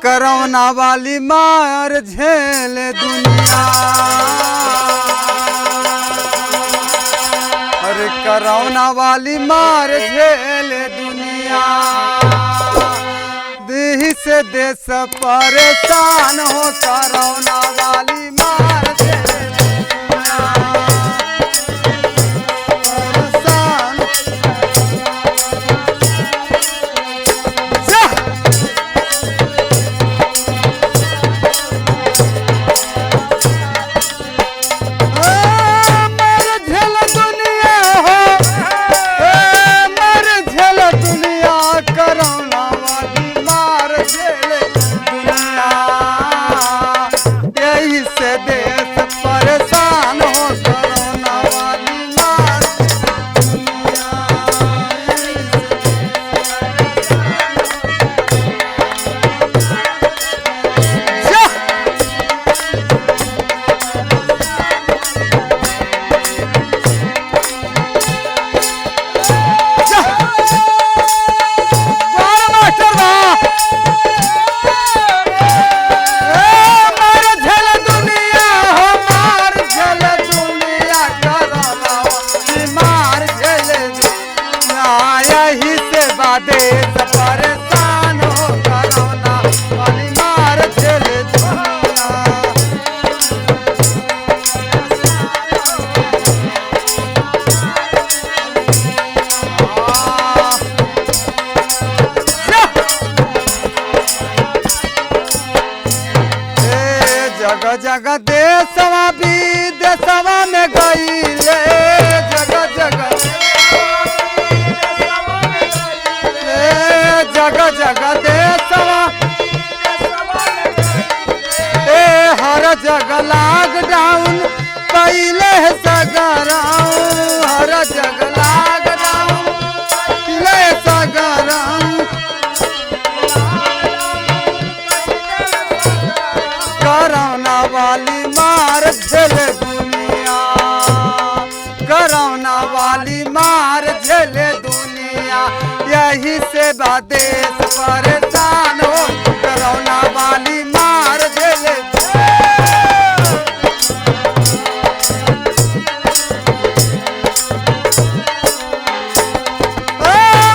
Corona वाली मार झेल दुनिया, अरे कोरोना वाली मार झेल दुनिया। देश से देश परेशान हो, कोरोना वाली मार झेल दुनिया। देश परेशान हो, कोरोना वाली मार झेल दुनिया। जगह जगह देशवा विदेशवा में गईले, जगह जगह जगह जगह देशवा हर जगह लॉकडाउन पहले सगराऊ, हर जगह लॉकडाउन पहले सगराऊ। कोरोना वाली मार झेल दुनिया, कोरोना वाली मार झेल दुनिया। यही से देश परेशान हो, कोरोना वाली मार झेले।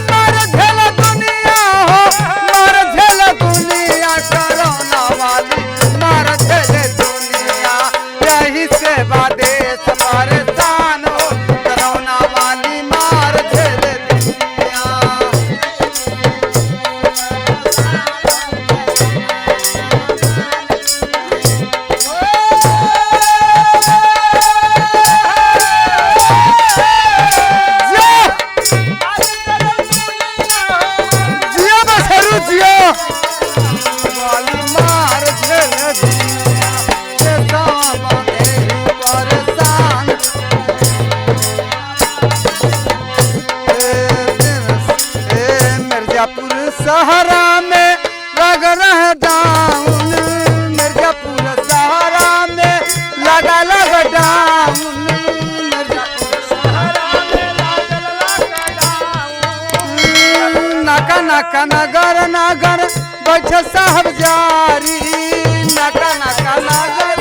मार झेल दुनिया हो, मार झेल दुनिया, कोरोना वाली मार झेल दुनिया। यही से देश परेशान हो, कोरोना वाली मार झेल दुनिया। सहारा में लग रहा डाउन, मिर्जापुर सहारा में लगा लॉकडाउन, नका नका नगर नगर बैठ साहब जारी, नका नका नगर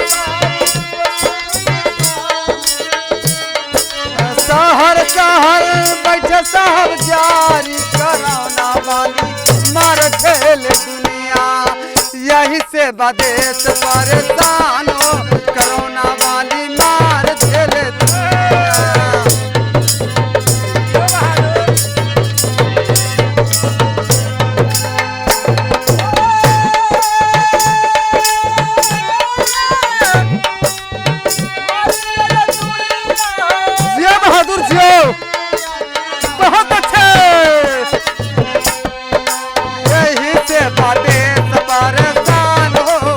शहर शहर बैठ साहब जारी। कोरोना वाली मार झेल दुनिया, यही से देश परेशान हो, कोरोना वाली मार झेल दुनिया। जिया बहादुर जियो, बहुत अच्छे। यही से देश परेशान हो,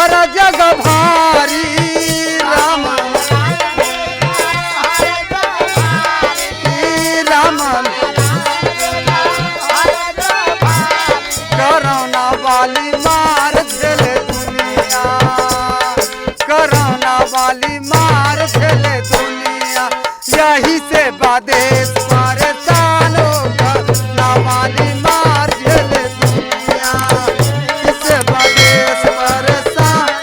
हर जग भारी राम राम कोरोना वाली मार चले दुनिया, कोरोना वाली मार चले दुनिया, यही से बादेश परेशान होगा, कोरोना वाली मार चले दुनिया, इससे बादेश परेशान।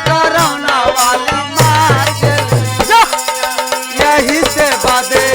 कोरोना वाली मार यही से बादे